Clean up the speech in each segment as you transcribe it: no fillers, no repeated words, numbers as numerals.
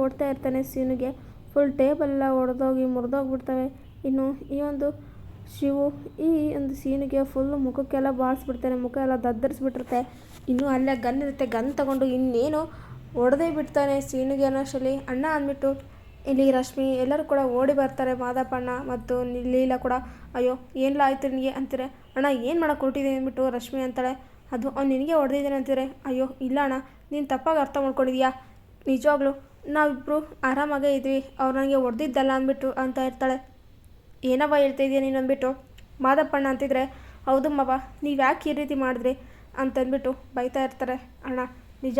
ಕೊಡ್ತಾ ಇರ್ತಾನೆ ಸೀನುಗೆ. ಫುಲ್ ಟೇಬಲೆಲ್ಲ ಒಡೆದೋಗಿ ಮುರಿದೋಗ್ಬಿಡ್ತವೆ. ಇನ್ನು ಈ ಒಂದು ಶಿವು ಈ ಒಂದು ಸೀನಿಗೆ ಫುಲ್ಲು ಮುಖಕ್ಕೆಲ್ಲ ಬಾರಿಸ್ಬಿಡ್ತಾನೆ. ಮುಖ ಎಲ್ಲ ದದ್ದರಿಸ್ಬಿಟ್ಟಿರುತ್ತೆ. ಇನ್ನೂ ಅಲ್ಲೇ ಗನ್ ಇರುತ್ತೆ. ಗನ್ ತಗೊಂಡು ಇನ್ನೇನು ಹೊಡೆದೇ ಬಿಡ್ತಾನೆ ಸೀನಿಗೆ ಅನ್ನೋಷ್ಟರಲ್ಲಿ ಅಣ್ಣ ಅಂದ್ಬಿಟ್ಟು ಇಲ್ಲಿ ರಶ್ಮಿ ಎಲ್ಲರೂ ಕೂಡ ಓಡಿ ಬರ್ತಾರೆ. ಮಾದಪ್ಪಣ್ಣ ಮತ್ತು ಲೀಲಾ ಕೂಡ ಅಯ್ಯೋ ಏನೆಲ್ಲ ಆಯಿತು ನಿನಗೆ ಅಂತಾರೆ. ಅಣ್ಣ ಏನು ಮಾಡೋಕೆ ಕೊಟ್ಟಿದ್ದೀನಿ ಅಂದ್ಬಿಟ್ಟು ರಶ್ಮಿ ಅಂತಾಳೆ. ಅದು ಅವ್ನು ನಿನಗೆ ಹೊಡೆದಿದ್ದೀನಿ ಅಂತಾರೆ. ಅಯ್ಯೋ ಇಲ್ಲ ಅಣ್ಣ, ನೀನು ತಪ್ಪಾಗಿ ಅರ್ಥ ಮಾಡ್ಕೊಂಡಿದ್ಯಾ, ನಿಜವಾಗ್ಲೂ ನಾವಿಬ್ಬರು ಆರಾಮಾಗೇ ಇದ್ವಿ, ಅವ್ರು ನನಗೆ ಹೊಡೆದಿದ್ದಲ್ಲ ಅಂದ್ಬಿಟ್ಟು ಅಂತ ಇರ್ತಾಳೆ. ಏನವ್ವ ಹೇಳ್ತಾಯಿದ್ಯಾ ನೀನು ಅಂದ್ಬಿಟ್ಟು ಮಾದಪ್ಪಣ್ಣ ಅಂತಿದ್ರೆ, ಹೌದು ಮವ, ನೀವು ಯಾಕೆ ಈ ರೀತಿ ಮಾಡಿದ್ರಿ ಅಂತಂದ್ಬಿಟ್ಟು ಬೈತಾ ಇರ್ತಾರೆ. ಅಣ್ಣ ನಿಜ,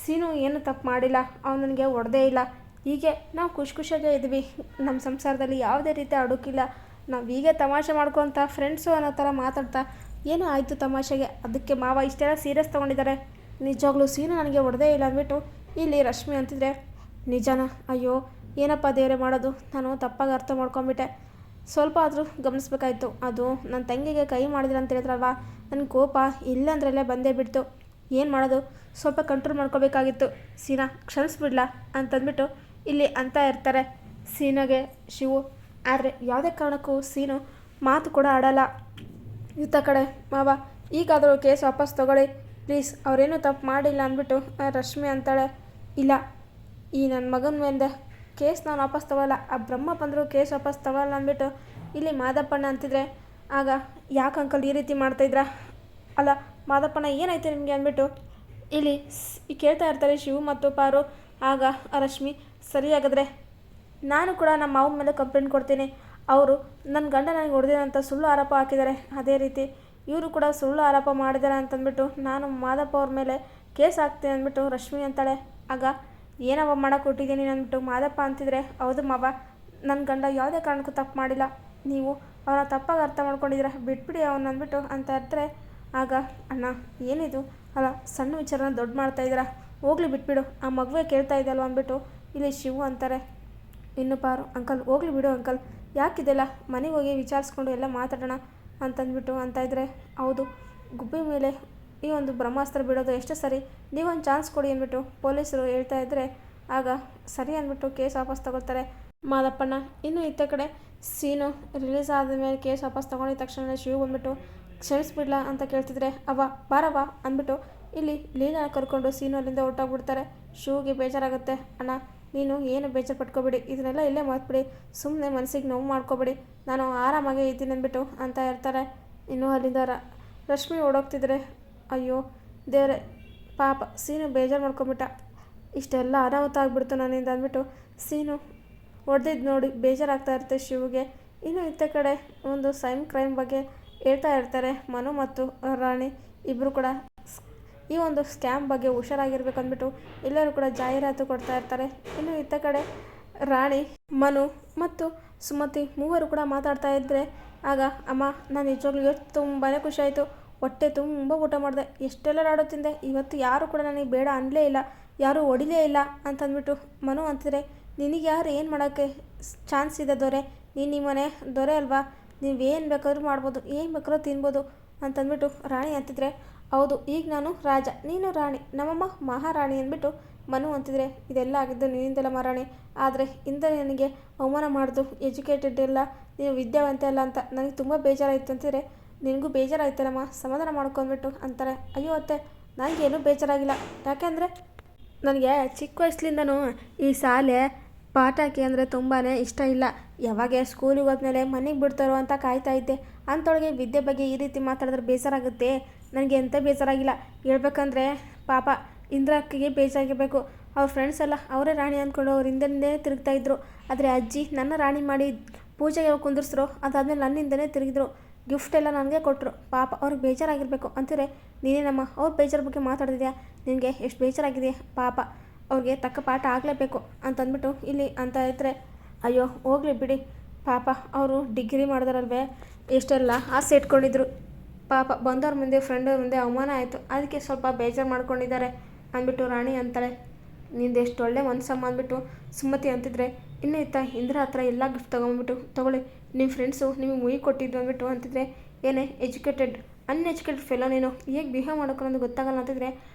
ಸೀನು ಏನು ತಪ್ಪು ಮಾಡಿಲ್ಲ, ಅವ್ನು ನನಗೆ ಹೊಡೆದೇ ಇಲ್ಲ. ಹೀಗೆ ನಾವು ಖುಷಿಯಾಗೇ ಇದ್ವಿ, ನಮ್ಮ ಸಂಸಾರದಲ್ಲಿ ಯಾವುದೇ ರೀತಿ ಅಡುಕಿಲ್ಲ, ನಾವು ಹೀಗೆ ತಮಾಷೆ ಮಾಡ್ಕೊತ ಫ್ರೆಂಡ್ಸು ಅನ್ನೋ ಥರ ಮಾತಾಡ್ತಾ ಏನೋ ಆಯಿತು ತಮಾಷೆಗೆ, ಅದಕ್ಕೆ ಮಾವ ಇಷ್ಟೆಲ್ಲ ಸೀರಿಯಸ್ ತೊಗೊಂಡಿದ್ದಾರೆ. ನಿಜವಾಗ್ಲೂ ಸೀನು ನನಗೆ ಹೊಡೆದೇ ಇಲ್ಲ ಅಂದ್ಬಿಟ್ಟು ಇಲ್ಲಿ ರಶ್ಮಿ ಅಂತಿದ್ರೆ, ನಿಜನಾ? ಅಯ್ಯೋ ಏನಪ್ಪ ದೇವರೇ ಮಾಡೋದು, ನಾನು ತಪ್ಪಾಗಿ ಅರ್ಥ ಮಾಡ್ಕೊಂಬಿಟ್ಟೆ, ಸ್ವಲ್ಪ ಆದರೂ ಗಮನಿಸ್ಬೇಕಾಯ್ತು. ಅದು ನನ್ನ ತಂಗಿಗೆ ಕೈ ಮಾಡಿದ್ರೆ ಅಂತ ಹೇಳಿದ್ರಲ್ವ, ನನ್ನ ಕೋಪ ಇಲ್ಲಂದ್ರಲ್ಲೇ ಬಂದೇ ಬಿಡ್ತು. ಏನು ಮಾಡೋದು, ಸ್ವಲ್ಪ ಕಂಟ್ರೋಲ್ ಮಾಡ್ಕೋಬೇಕಾಗಿತ್ತು. ಸೀನಾ ಕ್ಷಮಿಸ್ಬಿಡ್ಲಾ ಅಂತಂದ್ಬಿಟ್ಟು ಇಲ್ಲಿ ಅಂತ ಇರ್ತಾರೆ ಸೀನಾಗೆ ಶಿವು. ಆದರೆ ಯಾವುದೇ ಕಾರಣಕ್ಕೂ ಸೀನು ಮಾತು ಕೂಡ ಆಡಲ್ಲ. ಇತ್ತ ಕಡೆ ಮಾವ ಈಗಾದರೂ ಕೇಸ್ ವಾಪಸ್ ತೊಗೊಳ್ಳಿ ಪ್ಲೀಸ್, ಅವರೇನೂ ತಪ್ಪು ಮಾಡಿಲ್ಲ ಅಂದ್ಬಿಟ್ಟು ರಶ್ಮಿ ಅಂತಾಳೆ. ಇಲ್ಲ, ಈ ನನ್ನ ಮಗನ ಮೇಲೆ ಕೇಸ್ ನಾನು ವಾಪಸ್ ತೊಗೊಳ್ಳಲ್ಲ, ಆ ಬ್ರಹ್ಮ ಬಂದರೂ ಕೇಸ್ ವಾಪಸ್ ತೊಗೊಳ್ಳಲ್ಲ ಅಂದ್ಬಿಟ್ಟು ಇಲ್ಲಿ ಮಾದಪ್ಪಣ್ಣ ಅಂತಿದ್ರೆ, ಆಗ ಯಾಕೆ ಅಂಕಲ್ ಈ ರೀತಿ ಮಾಡ್ತಾಯಿದ್ರಾ? ಅಲ್ಲ ಮಾದಪ್ಪಣ್ಣ ಏನಾಯ್ತು ನಿಮಗೆ ಅಂದ್ಬಿಟ್ಟು ಇಲ್ಲಿ ಕೇಳ್ತಾ ಇರ್ತಾರೆ ಶಿವು ಮತ್ತು ಪಾರು. ಆಗ ರಶ್ಮಿ, ಸರಿಯಾಗಿದ್ರೆ ನಾನು ಕೂಡ ನಮ್ಮ ಮಾವನ ಮೇಲೆ ಕಂಪ್ಲೇಂಟ್ ಕೊಡ್ತೀನಿ. ಅವರು ನನ್ನ ಗಂಡ ನನಗೆ ಹೊಡೆದಿದೆ ಅಂತ ಸುಳ್ಳು ಆರೋಪ ಹಾಕಿದ್ದಾರೆ, ಅದೇ ರೀತಿ ಇವರು ಕೂಡ ಸುಳ್ಳು ಆರೋಪ ಮಾಡಿದ್ದಾರೆ ಅಂತಂದ್ಬಿಟ್ಟು ನಾನು ಮಾದಪ್ಪ ಅವ್ರ ಮೇಲೆ ಕೇಸ್ ಹಾಕ್ತೀನಿ ಅಂದ್ಬಿಟ್ಟು ರಶ್ಮಿ ಅಂತಾಳೆ. ಆಗ ಏನವ ಮಾಡೋಕೆ ಕೊಟ್ಟಿದ್ದೀನಿ ಅಂದ್ಬಿಟ್ಟು ಮಾದಪ್ಪ ಅಂತಿದ್ರೆ, ಹೌದು ಮಾವ, ನನ್ನ ಗಂಡ ಯಾವುದೇ ಕಾರಣಕ್ಕೂ ತಪ್ಪು ಮಾಡಿಲ್ಲ, ನೀವು ಅವನ ತಪ್ಪಾಗಿ ಅರ್ಥ ಮಾಡ್ಕೊಂಡಿದ್ದೀರ, ಬಿಟ್ಬಿಡಿ ಅವನು ಅಂದ್ಬಿಟ್ಟು ಅಂತ ಇರ್ತಾರೆ. ಆಗ ಅಣ್ಣ ಏನಿದು, ಅಲ್ಲ ಸಣ್ಣ ವಿಚಾರನ ದೊಡ್ಡ ಮಾಡ್ತಾಯಿದ್ದೀರಾ, ಹೋಗ್ಲಿ ಬಿಟ್ಬಿಡು, ಆ ಮಗುವೆ ಕೇಳ್ತಾ ಇದ್ದಲ್ವ ಅಂದ್ಬಿಟ್ಟು ಇಲ್ಲಿ ಶಿವು ಅಂತಾರೆ. ಇನ್ನು ಪಾರು, ಅಂಕಲ್ ಹೋಗ್ಲಿ ಬಿಡು ಅಂಕಲ್, ಯಾಕಿದೆಲ್ಲ, ಮನೆಗೆ ಹೋಗಿ ವಿಚಾರಿಸ್ಕೊಂಡು ಎಲ್ಲ ಮಾತಾಡೋಣ ಅಂತಂದ್ಬಿಟ್ಟು ಅಂತ ಇದ್ದರೆ, ಹೌದು ಗುಬ್ಬಿ ಮೇಲೆ ಈ ಒಂದು ಬ್ರಹ್ಮಾಸ್ತ್ರ ಬಿಡೋದು ಎಷ್ಟು ಸರಿ, ನೀವೊಂದು ಚಾನ್ಸ್ ಕೊಡಿ ಅಂದ್ಬಿಟ್ಟು ಪೊಲೀಸರು ಹೇಳ್ತಾ ಇದ್ದರೆ, ಆಗ ಸರಿ ಅಂದ್ಬಿಟ್ಟು ಕೇಸ್ ವಾಪಸ್ ತಗೊಳ್ತಾರೆ ಮಾದಪ್ಪಣ್ಣ. ಇನ್ನು ಇತ್ತ ಕಡೆ ಸೀನು ರಿಲೀಸ್ ಆದ ಮೇಲೆ ಕೇಸ್ ವಾಪಸ್ ತೊಗೊಂಡಿದ ತಕ್ಷಣ ಶಿವು ಬಂದ್ಬಿಟ್ಟು ಕ್ಷಮಿಸ್ಬಿಡ್ಲಾ ಅಂತ ಕೇಳ್ತಿದ್ರೆ, ಅವ್ವ ಬಾರವ್ವ ಅಂದ್ಬಿಟ್ಟು ಇಲ್ಲಿ ಲೀಲಾನ ಕರ್ಕೊಂಡು ಸೀನು ಅಲ್ಲಿಂದ ಹೊರಟೋಗ್ಬಿಡ್ತಾರೆ. ಶಿವುಗೆ ಬೇಜಾರಾಗುತ್ತೆ. ಅಣ್ಣ ನೀನು ಏನು ಬೇಜಾರು ಪಟ್ಕೊಬೇಡಿ, ಇದನ್ನೆಲ್ಲ ಇಲ್ಲೇ ಮರೆತ್ಬಿಡಿ, ಸುಮ್ಮನೆ ಮನಸ್ಸಿಗೆ ನೋವು ಮಾಡ್ಕೊಬೇಡಿ, ನಾನು ಆರಾಮಾಗೇ ಇದ್ದೀನಿ ಅಂದ್ಬಿಟ್ಟು ಅಂತ ಇರ್ತಾರೆ. ಇನ್ನು ಅಲ್ಲಿಂದ ರಶ್ಮಿ ಓಡೋಗ್ತಿದ್ರೆ, ಅಯ್ಯೋ ದೇವರೇ ಪಾಪ ಸೀನು ಬೇಜಾರು ಮಾಡ್ಕೊಂಬಿಟ್ಟ, ಇಷ್ಟೆಲ್ಲ ಅನಾಹುತ ಆಗಿಬಿಡ್ತು ನನ್ನಿಂದ ಅಂದ್ಬಿಟ್ಟು ಸೀನು ಹೊಡೆದಿದ್ದು ನೋಡಿ ಬೇಜಾರಾಗ್ತಾ ಇರುತ್ತೆ ಶಿವಿಗೆ. ಇನ್ನು ಇತ್ತ ಕಡೆ ಒಂದು ಕ್ರೈಮ್ ಬಗ್ಗೆ ಹೇಳ್ತಾ ಇರ್ತಾರೆ ಮನು ಮತ್ತು ರಾಣಿ ಇಬ್ಬರು ಕೂಡ ಈ ಒಂದು ಸ್ಕ್ಯಾಮ್ ಬಗ್ಗೆ ಹುಷಾರಾಗಿರ್ಬೇಕು ಅಂದ್ಬಿಟ್ಟು ಎಲ್ಲರೂ ಕೂಡ ಜಾಹೀರಾತು ಕೊಡ್ತಾ ಇರ್ತಾರೆ. ಇನ್ನು ಇತ್ತ ಕಡೆ ರಾಣಿ, ಮನು ಮತ್ತು ಸುಮತಿ ಮೂವರು ಕೂಡ ಮಾತಾಡ್ತಾ ಇದ್ದರೆ, ಆಗ ಅಮ್ಮ ನಾನು ನಿಜವಾಗ್ಲೂ ಇವತ್ತು ತುಂಬಾ ಖುಷಿ ಆಯಿತು, ಹೊಟ್ಟೆ ತುಂಬ ಊಟ ಮಾಡಿದೆ, ಎಷ್ಟೆಲ್ಲ ಲಾಡು ತಿಂದೆ, ಇವತ್ತು ಯಾರು ಕೂಡ ನನಗೆ ಬೇಡ ಅನ್ನಲೇ ಇಲ್ಲ, ಯಾರೂ ಹೊಡಿಲೇ ಇಲ್ಲ ಅಂತಂದ್ಬಿಟ್ಟು ಮನು ಅಂತಿದ್ರೆ, ನಿನಗೆ ಯಾರು ಏನು ಮಾಡೋಕ್ಕೆ ಚಾನ್ಸ್ ಇದೆ ದೊರೆ, ನೀನು ನಿಮ್ಮನೆ ದೊರೆ ಅಲ್ವಾ, ನೀವೇನು ಬೇಕಾದ್ರೂ ಮಾಡ್ಬೋದು, ಏನು ಬೇಕಾದ್ರೂ ತಿನ್ಬೋದು ಅಂತಂದ್ಬಿಟ್ಟು ರಾಣಿ ಅಂತಿದ್ರೆ, ಹೌದು ಈಗ ನಾನು ರಾಜ ನೀನು ರಾಣಿ, ನಮ್ಮಮ್ಮ ಮಹಾರಾಣಿ ಅಂದ್ಬಿಟ್ಟು ಮನು ಅಂತಿದ್ರೆ, ಇದೆಲ್ಲ ಆಗಿದ್ದು ನಿನ್ನಿಂದೆಲ್ಲ ಮಹಾರಾಣಿ, ಆದರೆ ಇಂದ ನನಗೆ ಅವಮಾನ ಮಾಡಿದು, ಎಜುಕೇಟೆಡ್ ಇಲ್ಲ, ನೀನು ವಿದ್ಯಾವಂತೆ ಅಲ್ಲ ಅಂತ ನನಗೆ ತುಂಬ ಬೇಜಾರಾಯಿತು ಅಂತಿದ್ರೆ, ನಿನಗೂ ಬೇಜಾರಾಯ್ತಲ್ಲಮ್ಮ, ಸಮಾಧಾನ ಮಾಡ್ಕೊಂಡ್ಬಿಟ್ಟು ಅಂತಾರೆ. ಅಯ್ಯೋ ಅತ್ತೆ ನನಗೇನು ಬೇಜಾರಾಗಿಲ್ಲ, ಯಾಕೆಂದರೆ ನನಗೆ ಚಿಕ್ಕ ವಯಸ್ಸಲಿಂದನೂ ಈ ಶಾಲೆ ಪಾಠಕ್ಕೆ ಅಂದರೆ ತುಂಬಾ ಇಷ್ಟ ಇಲ್ಲ, ಯಾವಾಗ ಸ್ಕೂಲಿಗೆ ಹೋದ್ಮೇಲೆ ಮನೆಗೆ ಬಿಡ್ತಾರೋ ಅಂತ ಕಾಯ್ತಾ ಇದ್ದೆ, ಅಂಥೊಳಗೆ ವಿದ್ಯೆ ಬಗ್ಗೆ ಈ ರೀತಿ ಮಾತಾಡಿದ್ರೆ ಬೇಜಾರಾಗುತ್ತೆ, ನನಗೆ ಎಂಥ ಬೇಜಾರಾಗಿಲ್ಲ, ಹೇಳ್ಬೇಕಂದ್ರೆ ಪಾಪ ಇಂದ್ರಕ್ಕಿಗೆ ಬೇಜಾರಾಗಿರಬೇಕು, ಅವ್ರ ಫ್ರೆಂಡ್ಸ್ ಎಲ್ಲ ಅವರೇ ರಾಣಿ ಅಂದ್ಕೊಂಡು ಅವ್ರ ಹಿಂದೆ ತಿರುಗ್ತಾಯಿದ್ರು, ಆದರೆ ಅಜ್ಜಿ ನನ್ನ ರಾಣಿ ಮಾಡಿ ಪೂಜೆಗೆ ಕುಂದಿರ್ಸ್ರು, ಅದಾದಮೇಲೆ ನನ್ನಿಂದನೇ ತಿರುಗಿದ್ರು, ಗಿಫ್ಟ್ ಎಲ್ಲ ನನಗೆ ಕೊಟ್ಟರು, ಪಾಪ ಅವ್ರಿಗೆ ಬೇಜಾರಾಗಿರಬೇಕು ಅಂತಿದ್ರೆ, ನೀನೇನಮ್ಮ ಅವ್ರ ಬೇಜಾರ ಬಗ್ಗೆ ಮಾತಾಡ್ತಿದ್ಯಾ, ನಿನಗೆ ಎಷ್ಟು ಬೇಜಾರಾಗಿದೆ, ಪಾಪ ಅವ್ರಿಗೆ ತಕ್ಕ ಪಾಠ ಆಗಲೇಬೇಕು ಅಂತಂದ್ಬಿಟ್ಟು ಇಲ್ಲಿ ಅಂತ ಇದ್ದರೆ, ಅಯ್ಯೋ ಹೋಗ್ಲಿ ಬಿಡಿ, ಪಾಪ ಅವರು ಡಿಗ್ರಿ ಮಾಡಿದ್ರಲ್ವೇ, ಎಷ್ಟೆಲ್ಲ ಆಸೆ ಇಟ್ಕೊಂಡಿದ್ರು, ಪಾಪ ಬಂದವ್ರ ಮುಂದೆ ಫ್ರೆಂಡವ್ರ ಮುಂದೆ ಅವಮಾನ ಆಯಿತು, ಅದಕ್ಕೆ ಸ್ವಲ್ಪ ಬೇಜಾರು ಮಾಡ್ಕೊಂಡಿದ್ದಾರೆ ಅಂದ್ಬಿಟ್ಟು ರಾಣಿ ಅಂತಾಳೆ. ನಿಂದು ಎಷ್ಟು ಒಳ್ಳೆ ಮನಸ್ಸಮ್ಮ ಅಂದ್ಬಿಟ್ಟು ಸುಮತಿ ಅಂತಿದ್ರೆ, ಇನ್ನೂ ಇತ್ತ ಇಂದ್ರ ಹತ್ರ ಎಲ್ಲ ಗಿಫ್ಟ್ ತೊಗೊಂಡ್ಬಿಟ್ಟು ತೊಗೊಳ್ಳಿ, ನಿಮ್ಮ ಫ್ರೆಂಡ್ಸು ನಿಮಗೆ ಮುಯಿ ಕೊಟ್ಟಿದ್ದು ಅಂದ್ಬಿಟ್ಟು ಅಂತಿದ್ರೆ, ಏನೇ ಎಜುಕೇಟೆಡ್ ಅನ್ಎಜುಕೇಟೆಡ್ ಫೆಲೋ ನೀನು ಹೇಗೆ ಬಿಹೇವ್ ಮಾಡೋಕೆ ಅನ್ನೋದು ಗೊತ್ತಾಗಲ್ಲ ಅಂತಿದ್ರೆ,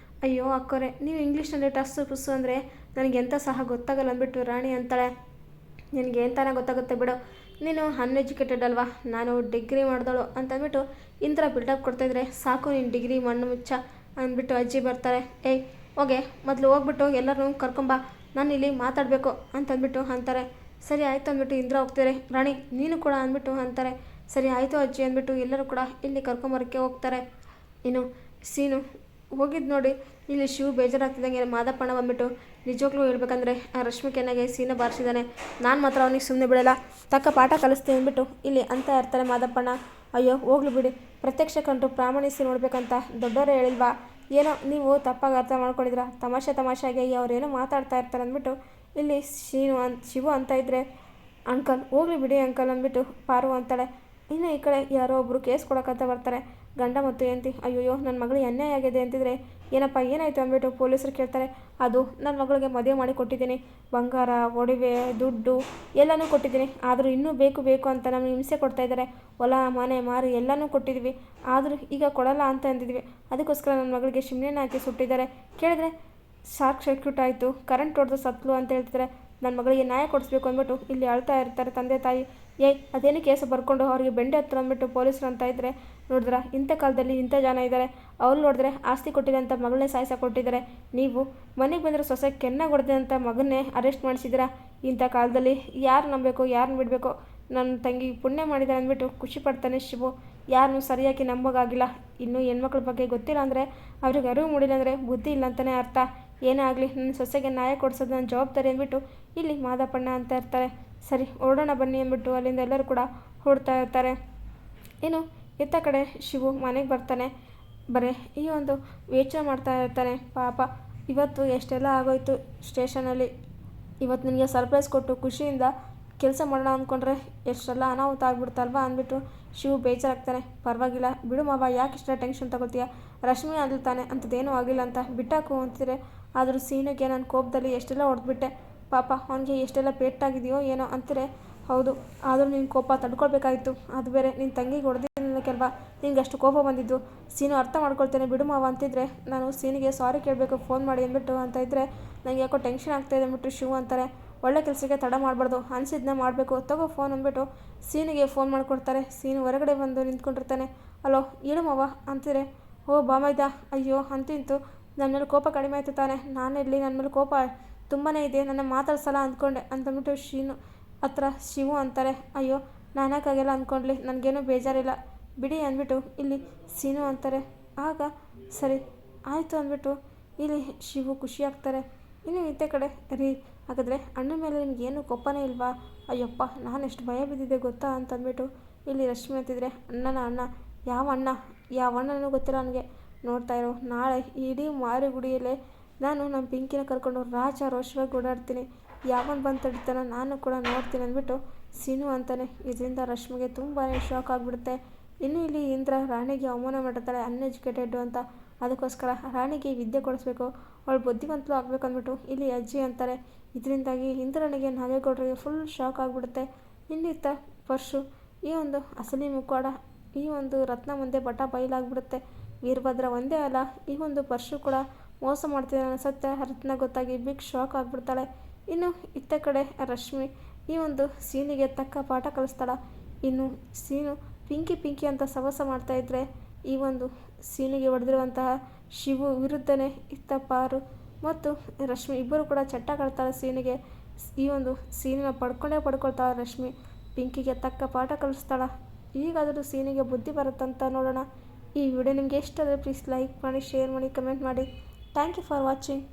ಅಯ್ಯೋ ಅಕ್ಕೋರೆ ನೀವು ಇಂಗ್ಲೀಷ್ನಲ್ಲಿ ಟಸ್ಸು ಪುಸ್ಸು ಅಂದರೆ ನನಗೆ ಎಂಥ ಸಹ ಗೊತ್ತಾಗಲ್ಲ ಅಂದ್ಬಿಟ್ಟು ರಾಣಿ ಅಂತಾಳೆ. ನಿನಗೆ ಎಂತಾನೆ ಗೊತ್ತಾಗುತ್ತೆ ಬಿಡು, ನೀನು ಅನ್ಎಜುಕೇಟೆಡ್ ಅಲ್ವಾ, ನಾನು ಡಿಗ್ರಿ ಮಾಡಿದಳು ಅಂತಂದ್ಬಿಟ್ಟು ಇಂಥ ಬಿಲ್ಡಪ್ ಕೊಡ್ತಾಯಿದ್ರೆ ಸಾಕು, ನೀನು ಡಿಗ್ರಿ ಮಣ್ಣು ಮುಚ್ಚ ಅಂದ್ಬಿಟ್ಟು ಅಜ್ಜಿ ಬರ್ತಾರೆ. ಏಯ್ ಹೋಗೆ, ಮೊದಲು ಹೋಗ್ಬಿಟ್ಟು ಎಲ್ಲರೂ ಕರ್ಕೊಂಬ, ನಾನು ಇಲ್ಲಿ ಮಾತಾಡಬೇಕು ಅಂತಂದ್ಬಿಟ್ಟು ಅಂತಾರೆ. ಸರಿ ಆಯಿತು ಅಂದ್ಬಿಟ್ಟು ಇಂದ್ರ ಹೋಗ್ತಾರೆ. ರಾಣಿ ನೀನು ಕೂಡ ಅಂದ್ಬಿಟ್ಟು ಅಂತಾರೆ. ಸರಿ ಆಯಿತು ಅಜ್ಜಿ ಅಂದ್ಬಿಟ್ಟು ಎಲ್ಲರೂ ಕೂಡ ಇಲ್ಲಿ ಕರ್ಕೊಂಬರೋಕ್ಕೆ ಹೋಗ್ತಾರೆ. ಇನ್ನು ಸೀನು ಹೋಗಿದ್ದು ನೋಡಿ ಇಲ್ಲಿ ಶಿವ ಬೇಜಾರಾಗ್ತಿದ್ದಂಗೆ ಮಾದಪ್ಪಣ್ಣ ಬಂದ್ಬಿಟ್ಟು ನಿಜವಾಗ್ಲೂ ಹೇಳ್ಬೇಕಂದ್ರೆ ಆ ರಶ್ಮಿಕೆನಾಗೆ ಸೀನ ಬಾರಿಸಿದ್ದಾನೆ, ನಾನು ಮಾತ್ರ ಅವನಿಗೆ ಸುಮ್ಮನೆ ಬಿಡಲ್ಲ, ತಕ್ಕ ಪಾಠ ಕಲಿಸ್ತೀನಿ ಅಂದ್ಬಿಟ್ಟು ಇಲ್ಲಿ ಅಂತ ಇರ್ತಾರೆ ಮಾದಪ್ಪಣ್ಣ. ಅಯ್ಯೋ ಹೋಗ್ಲಿ ಬಿಡಿ, ಪ್ರತ್ಯಕ್ಷ ಕಂಡು ಪ್ರಾಮಾಣಿಸಿ ನೋಡ್ಬೇಕಂತ ದೊಡ್ಡವರೇ ಹೇಳಿಲ್ವಾ, ಏನೋ ನೀವು ತಪ್ಪಾಗಿ ಅರ್ಥ ಮಾಡ್ಕೊಂಡಿದ್ರ, ತಮಾಷೆಯಾಗಿ ಅವರೇನೋ ಮಾತಾಡ್ತಾ ಇರ್ತಾರೆ ಅಂದ್ಬಿಟ್ಟು ಇಲ್ಲಿ ಶಿವು ಅಂತ ಇದ್ದರೆ, ಅಂಕಲ್ ಹೋಗ್ಲಿ ಬಿಡಿ ಅಂಕಲ್ ಅಂದ್ಬಿಟ್ಟು ಪಾರು ಅಂತಾಳೆ. ಇನ್ನು ಈ ಕಡೆ ಯಾರೋ ಒಬ್ಬರು ಕೇಸ್ ಕೊಡೋಕ್ಕಂತ ಬರ್ತಾರೆ. ಗಂಡ ಮತ್ತು ಹೆಂಡತಿ. ಅಯ್ಯೋ ನನ್ನ ಮಗಳಿಗೆ ಅನ್ಯಾಯ ಆಗಿದೆ ಅಂತಿದ್ರೆ, ಏನಪ್ಪ ಏನಾಯಿತು ಅಂದ್ಬಿಟ್ಟು ಪೊಲೀಸರು ಕೇಳ್ತಾರೆ. ಅದು ನನ್ನ ಮಗಳಿಗೆ ಮದುವೆ ಮಾಡಿ ಕೊಟ್ಟಿದ್ದೀನಿ, ಬಂಗಾರ ಒಡವೆ ದುಡ್ಡು ಎಲ್ಲನೂ ಕೊಟ್ಟಿದ್ದೀನಿ, ಆದರೂ ಇನ್ನೂ ಬೇಕು ಅಂತ ನಮಗೆ ಹಿಂಸೆ ಕೊಡ್ತಾಯಿದ್ದಾರೆ, ಹೊಲ ಮನೆ ಮಾರಿ ಎಲ್ಲನೂ ಕೊಟ್ಟಿದ್ವಿ, ಆದರೂ ಈಗ ಕೊಡಲ್ಲ ಅಂತ ಅಂದಿದ್ವಿ, ಅದಕ್ಕೋಸ್ಕರ ನನ್ನ ಮಗಳಿಗೆ ಶಿಮ್ನೆನ ಹಾಕಿ ಸುಟ್ಟಿದ್ದಾರೆ. ಕೇಳಿದ್ರೆ ಶಾರ್ಟ್ ಸರ್ಕ್ಯೂಟ್ ಆಯಿತು, ಕರೆಂಟ್ ಹೊಡೆದು ಸತ್ಲು ಅಂತ ಹೇಳ್ತಿದ್ದಾರೆ. ನನ್ನ ಮಗಳಿಗೆ ನ್ಯಾಯ ಕೊಡಿಸ್ಬೇಕು ಅಂದ್ಬಿಟ್ಟು ಇಲ್ಲಿ ಅಳ್ತಾ ಇರ್ತಾರೆ ತಂದೆ ತಾಯಿ. ಅದೇನು ಕೇಸು ಬರ್ಕೊಂಡು ಅವರಿಗೆ ಬೆಂಡೆ ಹತ್ರ ಅಂದ್ಬಿಟ್ಟು ಪೊಲೀಸರು ಅಂತ ಇದ್ದರೆ, ನೋಡಿದ್ರ ಇಂಥ ಕಾಲದಲ್ಲಿ ಇಂಥ ಜನ ಇದ್ದಾರೆ, ಅವ್ರು ನೋಡಿದ್ರೆ ಆಸ್ತಿ ಕೊಟ್ಟಿದೆ ಅಂತ ಮಗಳನ್ನೇ ಸಾಯಿಸ ಕೊಟ್ಟಿದ್ದಾರೆ, ನೀವು ಮನೆಗೆ ಬಂದರೆ ಸೊಸೆ ಕೆನ್ನಾಗಿ ಹೊಡೆದೆ ಅಂತ ಮಗನ್ನೇ ಅರೆಸ್ಟ್ ಮಾಡಿಸಿದ್ದೀರಾ. ಇಂಥ ಕಾಲದಲ್ಲಿ ಯಾರು ನಂಬಬೇಕು, ಯಾರನ್ನ ಬಿಡಬೇಕು, ನನ್ನ ತಂಗಿ ಪುಣ್ಯ ಮಾಡಿದೆ ಅಂದ್ಬಿಟ್ಟು ಖುಷಿ ಪಡ್ತಾನೆ ಶಿವು. ಯಾರನ್ನೂ ಸರಿಯಾಗಿ ನಂಬೋಗಾಗಿಲ್ಲ. ಇನ್ನು ಹೆಣ್ಮಕ್ಳ ಬಗ್ಗೆ ಗೊತ್ತಿಲ್ಲ ಅಂದರೆ, ಅವ್ರಿಗೆ ಅರಿವು ಮೂಡಿಲ್ಲ ಅಂದರೆ ಬುದ್ಧಿ ಇಲ್ಲ ಅಂತಲೇ ಅರ್ಥ. ಏನೇ ಆಗಲಿ ನನ್ನ ಸೊಸೆಗೆ ನ್ಯಾಯ ಕೊಡಿಸೋದು ನನ್ನ ಜವಾಬ್ದಾರಿ ಅಂದ್ಬಿಟ್ಟು ಇಲ್ಲಿ ಮಾದಪ್ಪಣ್ಣ ಅಂತ ಇರ್ತಾರೆ. ಸರಿ ಹೊರಡೋಣ ಬನ್ನಿ ಅಂದ್ಬಿಟ್ಟು ಅಲ್ಲಿಂದ ಎಲ್ಲರೂ ಕೂಡ ಹೊರಡ್ತಾ ಇರ್ತಾರೆ. ಇನ್ನು ಇತ್ತ ಕಡೆ ಶಿವು ಮನೆಗೆ ಬರ್ತಾನೆ. ಬರೀ ಈ ಒಂದು ಯೋಚನೆ ಮಾಡ್ತಾ ಇರ್ತಾನೆ. ಪಾಪ ಇವತ್ತು ಎಷ್ಟೆಲ್ಲ ಆಗೋಯ್ತು ಸ್ಟೇಷನಲ್ಲಿ, ಇವತ್ತು ನಿನಗೆ ಸರ್ಪ್ರೈಸ್ ಕೊಟ್ಟು ಖುಷಿಯಿಂದ ಕೆಲಸ ಮಾಡೋಣ ಅಂದ್ಕೊಂಡ್ರೆ ಎಷ್ಟೆಲ್ಲ ಅನಾಹುತ ಆಗ್ಬಿಡ್ತಲ್ವಾ ಅಂದ್ಬಿಟ್ಟು ಶಿವು ಬೇಜಾರಾಗ್ತಾನೆ. ಪರವಾಗಿಲ್ಲ ಬಿಡು ಮಾವ, ಯಾಕೆ ಇಷ್ಟ ಟೆನ್ಷನ್ ತಗೋತೀಯ, ರಶ್ಮಿ ಅಂತಾನೆ ಅಂಥದ್ದೇನೂ ಆಗಿಲ್ಲ ಅಂತ ಬಿಟ್ಟಾಕು ಅಂತಿದ್ರೆ, ಆದರೂ ಸೀನಿಗೆ ನಾನು ಕೋಪದಲ್ಲಿ ಎಷ್ಟೆಲ್ಲ ಹೊಡೆದ್ಬಿಟ್ಟೆ, ಪಾಪ ಅವನಿಗೆ ಎಷ್ಟೆಲ್ಲ ಪೇಟಾಗಿದೆಯೋ ಏನೋ ಅಂತಾರೆ. ಹೌದು, ಆದರೂ ನೀನು ಕೋಪ ತಡ್ಕೊಳ್ಬೇಕಾಗಿತ್ತು, ಅದು ಬೇರೆ ನಿನ್ನ ತಂಗಿಗೆ ಹೊಡೆದಿದ್ದಕ್ಕೆಲ್ವಾ ನಿನ್ಗೆ ಅಷ್ಟು ಕೋಪ ಬಂದಿದ್ದು. ಸೀನು ಅರ್ಥ ಮಾಡ್ಕೊಳ್ತೇನೆ ಬಿಡು ಮಾವ ಅಂತಿದ್ರೆ, ನಾನು ಸೀನಿಗೆ ಸಾರಿ ಕೇಳಬೇಕು ಫೋನ್ ಮಾಡಿ ಅಂದ್ಬಿಟ್ಟು ಅಂತ ಇದ್ದರೆ, ನನಗೆ ಯಾಕೋ ಟೆನ್ಷನ್ ಆಗ್ತಾಯಿದೆ ಅಂದ್ಬಿಟ್ಟು ಶಿವು ಅಂತಾರೆ. ಒಳ್ಳೆ ಕೆಲಸಕ್ಕೆ ತಡ ಮಾಡಬಾರ್ದು, ಅನಿಸಿದ್ದನ್ನ ಮಾಡಬೇಕು, ತಗೋ ಫೋನ್ ಅಂದ್ಬಿಟ್ಟು ಸೀನಿಗೆ ಫೋನ್ ಮಾಡಿಕೊಡ್ತಾರೆ. ಸೀನು ಹೊರಗಡೆ ಬಂದು ನಿಂತ್ಕೊಂಡಿರ್ತಾನೆ. ಹಲೋ ಹೇಳು ಮಾವ ಅಂತಿದ್ರೆ, ಓ ಬಾಮೈದ, ಅಯ್ಯೋ ಅಂತಿಂತು ನನ್ನ ಮೇಲೆ ಕೋಪ ಕಡಿಮೆ ಆಯಿತು ತಾನೆ, ನಾನೆಲ್ಲಿ ನನ್ನ ಮೇಲೆ ಕೋಪ ತುಂಬಾ ಇದೆ, ನನ್ನ ಮಾತಾಡ್ಸಲ್ಲ ಅಂದ್ಕೊಂಡೆ ಅಂತಂದ್ಬಿಟ್ಟು ಹತ್ರ ಶಿವು ಅಂತಾರೆ. ಅಯ್ಯೋ ನಾನಕ್ಕಾಗೆಲ್ಲ ಅಂದ್ಕೊಂಡ್ಲಿ, ನನಗೇನು ಬೇಜಾರಿಲ್ಲ ಬಿಡಿ ಅಂದ್ಬಿಟ್ಟು ಇಲ್ಲಿ ಸೀನು ಅಂತಾರೆ. ಆಗ ಸರಿ ಆಯಿತು ಅಂದ್ಬಿಟ್ಟು ಇಲ್ಲಿ ಶಿವು ಖುಷಿ ಆಗ್ತಾರೆ. ಇನ್ನು ಇತ್ತ ಕಡೆ ರೀ, ಹಾಗಾದರೆ ಅಣ್ಣ ಮೇಲೆ ನಿಮಗೇನು ಕೋಪನೇ ಇಲ್ವಾ, ಅಯ್ಯಪ್ಪ ನಾನು ಎಷ್ಟು ಭಯ ಬಿದ್ದಿದ್ದೆ ಗೊತ್ತಾ ಅಂತಂದ್ಬಿಟ್ಟು ಇಲ್ಲಿ ರಶ್ಮಿ ಅಂತಿದ್ರೆ, ಅಣ್ಣ ಯಾವ ಅಣ್ಣನೂ ಗೊತ್ತಿಲ್ಲ ನನಗೆ, ನೋಡ್ತಾ ಇರೋ ನಾಳೆ ಇಡೀ ಮಾರಿಗುಡಿಯಲ್ಲೇ ನಾನು ನಮ್ಮ ಪಿಂಕಿನ ಕರ್ಕೊಂಡು ರೋಷವಾಗಿ ಓಡಾಡ್ತೀನಿ, ಯಾವನ್ ಬಂದು ತಡಿತಾನೋ ನಾನು ಕೂಡ ನೋಡ್ತೀನಿ ಅಂದ್ಬಿಟ್ಟು ಸೀನು ಅಂತಾನೆ. ಇದರಿಂದ ರಶ್ಮಿಗೆ ತುಂಬಾ ಶಾಕ್ ಆಗಿಬಿಡುತ್ತೆ. ಇನ್ನು ಇಲ್ಲಿ ಇಂದ್ರ ರಾಣಿಗೆ ಅವಮಾನ ಮಾಡಿರ್ತಾಳೆ ಅನ್ಎಜುಕೇಟೆಡ್ ಅಂತ, ಅದಕ್ಕೋಸ್ಕರ ರಾಣಿಗೆ ವಿದ್ಯೆ ಕೊಡಿಸ್ಬೇಕು, ಅವಳು ಬುದ್ಧಿವಂತಲು ಆಗಬೇಕು ಅಂದ್ಬಿಟ್ಟು ಇಲ್ಲಿ ಅಜ್ಜಿ ಅಂತಾರೆ. ಇದರಿಂದಾಗಿ ಇಂದ್ರನಿಗೆ ನಾಗೇಗೌಡರಿಗೆ ಫುಲ್ ಶಾಕ್ ಆಗಿಬಿಡುತ್ತೆ. ಇನ್ನಿತ್ತ ಪರ್ಶು ಈ ಒಂದು ಅಸಲಿ ಮುಖವಾಡ, ಈ ಒಂದು ರತ್ನ ಮುಂದೆ ಬಟ ಬಯಲಾಗ್ಬಿಡುತ್ತೆ. ವೀರಭದ್ರ ಒಂದೇ ಅಲ್ಲ, ಈ ಒಂದು ಪರ್ಶು ಕೂಡ ಮೋಸ ಮಾಡ್ತಿದ್ದಾನೆ ಸತ್ಯ ರತ್ನ ಗೊತ್ತಾಗಿ ಬಿಗ್ ಶಾಕ್ ಆಗಿಬಿಡ್ತಾಳೆ. ಇನ್ನು ಇತ್ತ ಕಡೆ ರಶ್ಮಿ ಈ ಒಂದು ಸೀನಿಗೆ ತಕ್ಕ ಪಾಠ ಕಲಿಸ್ತಾಳ. ಇನ್ನು ಸೀನು ಪಿಂಕಿ ಅಂತ ಸವಸ ಮಾಡ್ತಾಯಿದ್ರೆ, ಈ ಒಂದು ಸೀನಿಗೆ ಹೊಡೆದಿರುವಂತಹ ಶಿವು ವಿರುದ್ಧನೇ ಇತ್ತ ಪಾರು ಮತ್ತು ರಶ್ಮಿ ಇಬ್ಬರು ಕೂಡ ಚಟ್ಟ ಕಳ್ತಾಳೆ ಸೀನಿಗೆ. ಈ ಒಂದು ಸೀನಿನ ಪಡ್ಕೊಳ್ತಾಳೆ ರಶ್ಮಿ, ಪಿಂಕಿಗೆ ತಕ್ಕ ಪಾಠ ಕಲಿಸ್ತಾಳ. ಈಗಾದರೂ ಸೀನಿಗೆ ಬುದ್ಧಿ ಬರುತ್ತಂತ ನೋಡೋಣ. ಈ ವಿಡಿಯೋ ನಿಮಗೆ ಇಷ್ಟ ಆದರೆ ಪ್ಲೀಸ್ ಲೈಕ್ ಮಾಡಿ, ಶೇರ್ ಮಾಡಿ, ಕಮೆಂಟ್ ಮಾಡಿ. Thank you for watching.